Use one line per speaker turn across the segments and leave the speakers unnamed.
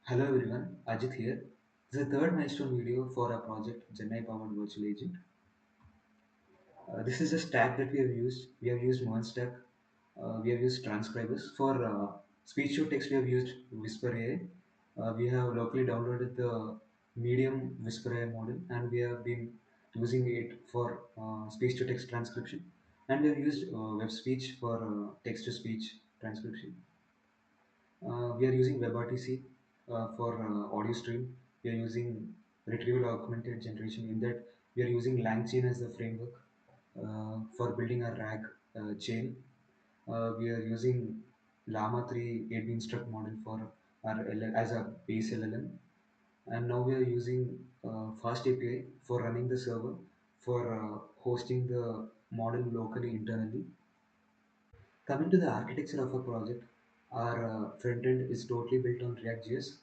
Hello everyone, Ajit here. This is the third milestone video for our project Chennai Powered Virtual Agent. This is a stack that we have used. We have used Stack. We have used transcribers. For speech to text, we have used Whisper AI. We have locally downloaded the medium Whisper AI model and we have been using it for speech to text transcription. And we have used web speech for text to speech transcription. We are using WebRTC for audio stream. We are using retrieval augmented generation. In that, we are using LangChain as the framework for building a RAG chain. We are using Llama 3 8 instruct model for our as a base LLM. And now we are using Fast API for running the server for hosting the model locally internally. Coming to the architecture of a project, our front end is totally built on React.js.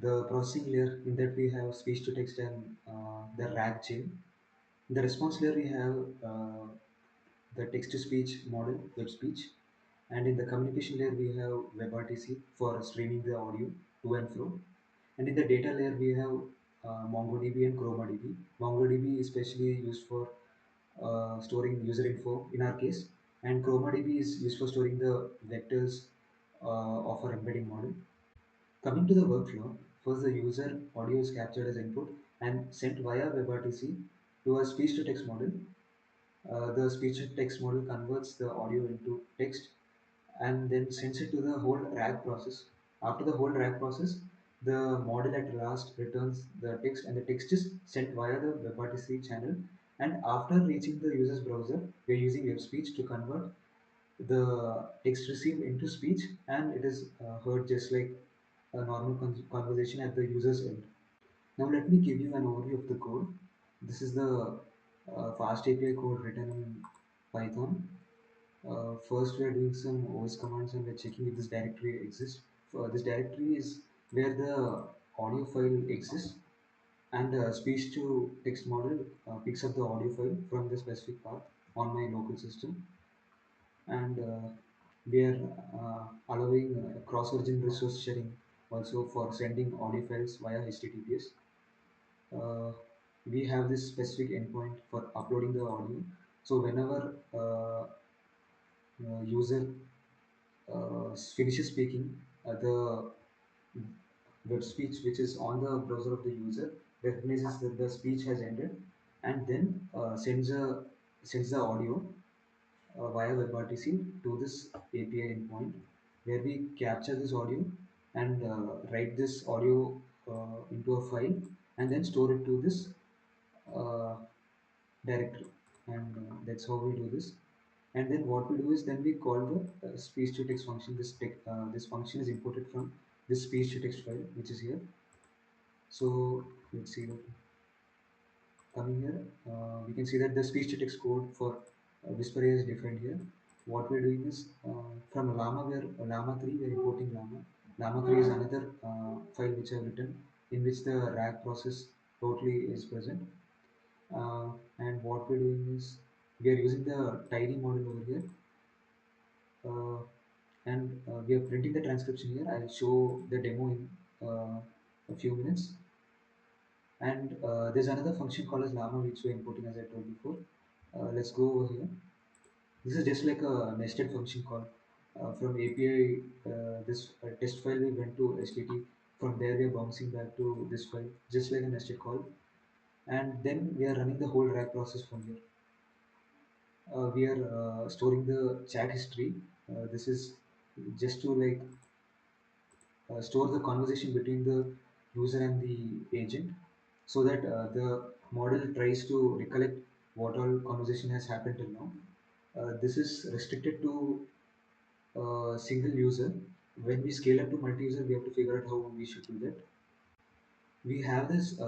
The processing layer in that we have speech to text and the RAG chain. In the response layer we have the text to speech model, web speech, and in the communication layer we have WebRTC for streaming the audio to and fro. And in the data layer we have MongoDB and ChromaDB. MongoDB is especially used for storing user info in our case, and ChromaDB is used for storing the vectors of our embedding model. Coming to the workflow, first the user audio is captured as input and sent via WebRTC to a speech to text model. The speech to text model converts the audio into text and then sends it to the whole RAG process. After the whole RAG process, the model at last returns the text and the text is sent via the WebRTC channel. And after reaching the user's browser, we are using web speech to convert the text received into speech and it is heard just like a normal conversation at the user's end. Now let me give you an overview of the code. This is the fast API code written in Python. First, we are doing some OS commands and we're checking if this directory exists. This directory is where the audio file exists, and speech to text model picks up the audio file from the specific path on my local system, and we are allowing cross-origin resource sharing also for sending audio files via HTTPS. Uh, we have this specific endpoint for uploading the audio. So whenever user finishes speaking, the web speech which is on the browser of the user recognizes that the speech has ended and then sends the audio via WebRTC to this API endpoint where we capture this audio and write this audio into a file and then store it to this uh, directory, and that's how we do this. And then what we do is then we call the speech to text function. This function is imported from this speech to text file which is here. So let's see that coming here, we can see that the speech to text code for Whisper AI is different here. What we're doing is from Llama, Llama 3, we're importing Llama. Llama 3 is another file which I've written in which the RAG process totally is present. And what we're doing is we are using the tiny model over here, uh, and we are printing the transcription here. I'll show the demo in a few minutes. And there's another function called as llama which we're importing as I told before. Let's go over here. This is just like a nested function call. From API, this test file we went to STT. From there we are bouncing back to this file, just like a nested call. And then we are running the whole RAG process from here. We are storing the chat history. This is just to like store the conversation between the user and the agent so that the model tries to recollect what all conversation has happened till now. This is restricted to a single user. When we scale up to multi-user, we have to figure out how we should do that. We have this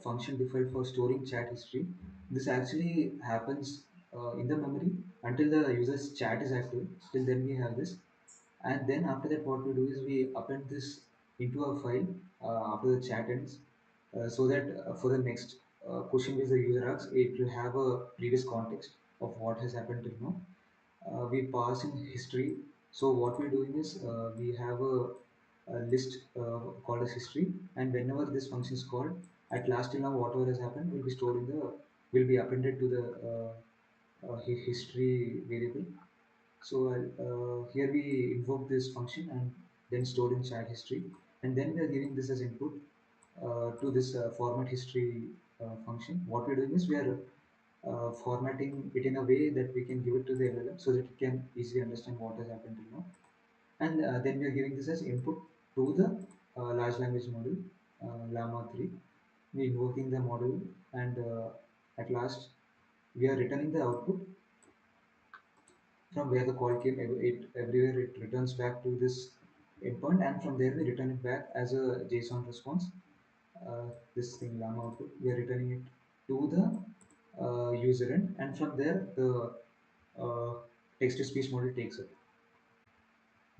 function defined for storing chat history. This actually happens in the memory until the user's chat is active. Till then we have this, and then after that what we do is we append this into a file after the chat ends, so that for the next question which the user asks, it will have a previous context of what has happened till now. We pass in history. So what we're doing is we have a list called as history, and whenever this function is called, at last till now whatever has happened will be stored in the will be appended to the history variable. So here we invoke this function and then store in chat history, and then we are giving this as input to this format history function. What we're doing is we are formatting it in a way that we can give it to the LLM so that it can easily understand what has happened till now. And then we are giving this as input to the large language model, Llama 3. We invoking the model, and at last we are returning the output from where the call came. Everywhere it returns back to this endpoint, and from there we return it back as a JSON response. This thing Llama output, we are returning it to the user end, and from there the uh, text to speech model takes it.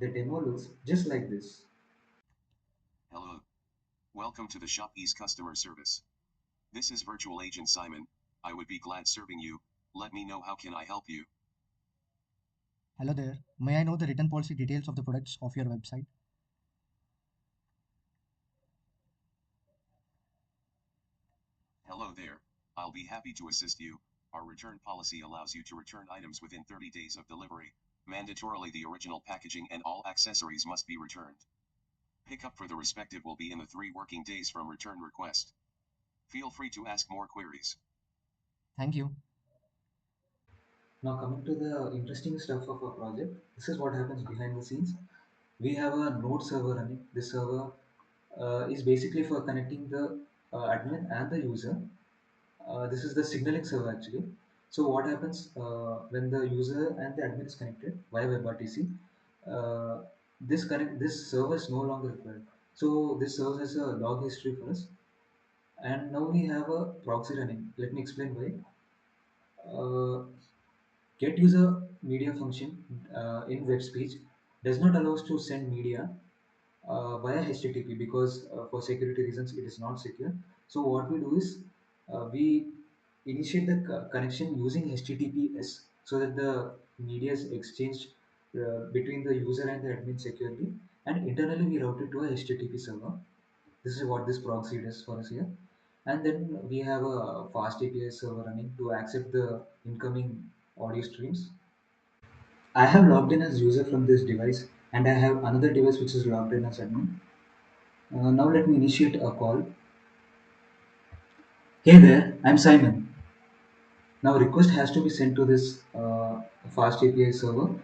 The demo looks just like this.
Hello. Welcome to the Shopee customer service. This is virtual agent Simon. I would be glad serving you. Let me know how can I help you.
Hello there. May I know the return policy details of the products of your website?
Hello there. I'll be happy to assist you. Our return policy allows you to return items within 30 days of delivery. Mandatorily, the original packaging and all accessories must be returned. Pickup for the respective will be in the 3 working days from return request. Feel free to ask more queries.
Thank you.
Now coming to the interesting stuff of our project, this is what happens behind the scenes. We have a node server running. This server is basically for connecting the admin and the user. This is the signaling server actually. So what happens when the user and the admin is connected via WebRTC? Uh, this server is no longer required. So this serves as a log history for us. And now we have a proxy running. Let me explain why. Uh, Get user media function in web speech does not allow us to send media via HTTP because for security reasons it is not secure. So what we do is we initiate the connection using HTTPS so that the media is exchanged between the user and the admin securely, and internally we route it to a HTTP server. This is what this proxy does for us here. And then we have a fast API server running to accept the incoming audio streams. I have logged in as user from this device, and I have another device which is logged in as admin. Now let me initiate a call. Hey there, I'm Simon. Now request has to be sent to this fast API server,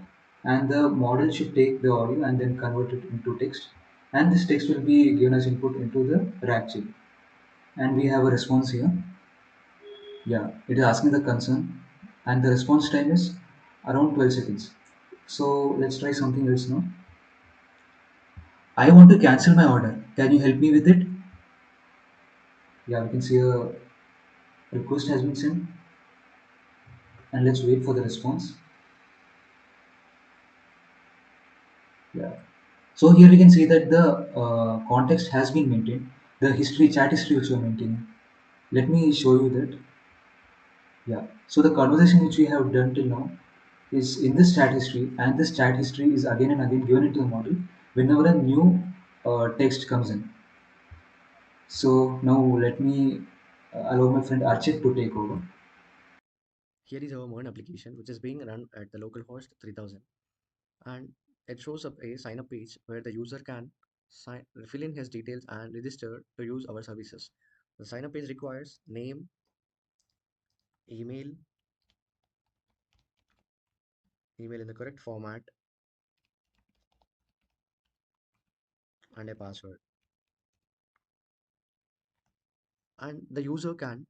and the model should take the audio and then convert it into text. And this text will be given as input into the rack chip. And we have a response here. Yeah, it is asking the concern, and the response time is around 12 seconds. So let's try something else now. I want to cancel my order. Can you help me with it? Yeah, we can see a request has been sent, and let's wait for the response. Yeah. So here we can see that the context has been maintained. The history, chat history which we are maintaining. Let me show you that. Yeah. So the conversation which we have done till now is in this chat history, and this chat history is again and again given into the model whenever a new text comes in. So now let me allow my friend Archit to take over.
Here is our Mern application, which is being run at the localhost 3000. And it shows up a sign up page where the user can fill in his details and register to use our services. The sign up page requires name, email, email in the correct format, and a password. And the user can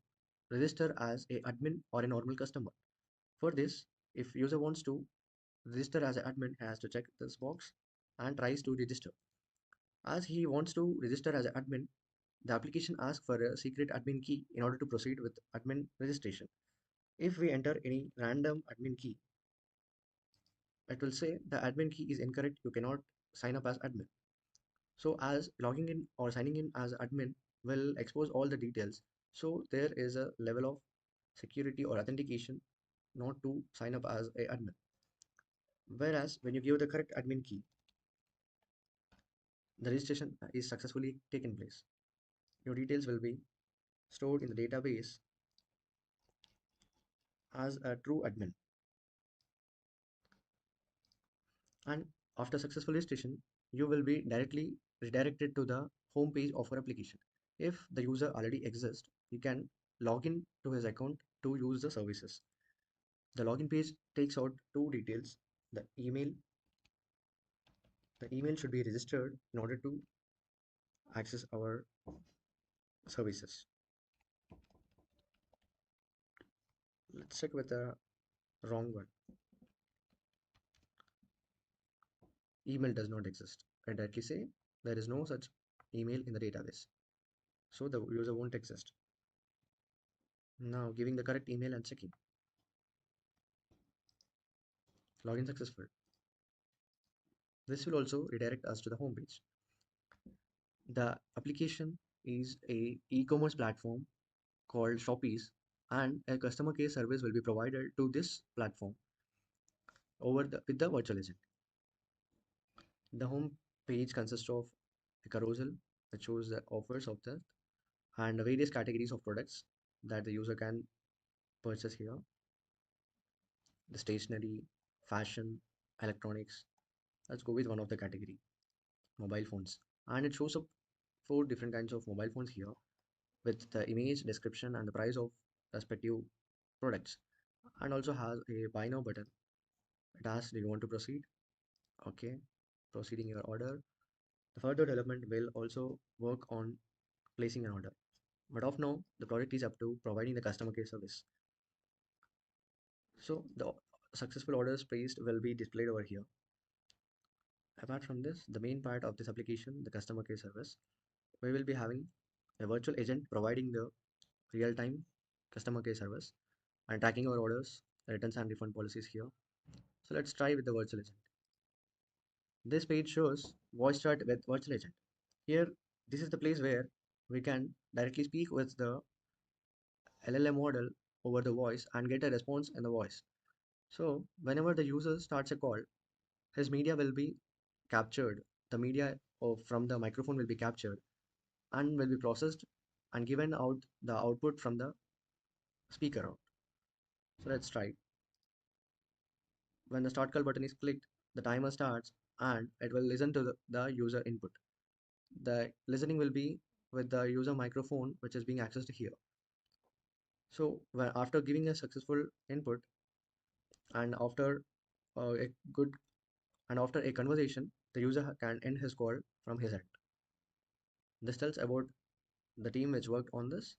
register as a admin or a normal customer. For this, if user wants to register as an admin, has to check this box and tries to register. As he wants to register as an admin, the application asks for a secret admin key in order to proceed with admin registration. If we enter any random admin key, it will say the admin key is incorrect, you cannot sign up as admin. So as logging in or signing in as admin will expose all the details. So there is a level of security or authentication not to sign up as a admin. Whereas when you give the correct admin key, the registration is successfully taken place. Your details will be stored in the database as a true admin. And after successful registration, you will be directly redirected to the home page of your application. If the user already exists, you can log in to his account to use the services. The login page takes out two details. The email, the email should be registered in order to access our services. Let's check with the wrong one. Email does not exist. I directly say there is no such email in the database. So the user won't exist. Now giving the correct email and checking. Login successful. This will also redirect us to the home page. The application is a e-commerce platform called Shoppies, and a customer care service will be provided to this platform over the with the virtual agent. The home page consists of a carousel that shows the offers of the and various categories of products that the user can purchase here. The stationery, fashion, electronics. Let's go with one of the category, mobile phones. And it shows up four different kinds of mobile phones here with the image, description, and the price of respective products. And also has a buy now button. It asks, do you want to proceed? Okay, proceeding your order. The further development will also work on placing an order. But of now, the product is up to providing the customer care service. So the successful orders placed will be displayed over here. Apart from this, the main part of this application, the customer care service, we will be having a virtual agent providing the real-time customer care service and tracking our orders, returns and refund policies here. So let's try with the virtual agent. This page shows voice chat with virtual agent. Here, this is the place where we can directly speak with the LLM model over the voice and get a response in the voice. So whenever the user starts a call, his media will be captured. The media from the microphone will be captured and will be processed and given out the output from the speaker out. So let's try. When the start call button is clicked, the timer starts and it will listen to the user input. The listening will be with the user microphone which is being accessed here. So after giving a successful input and after a good and after a conversation, the user can end his call from his end. This tells about the team which worked on this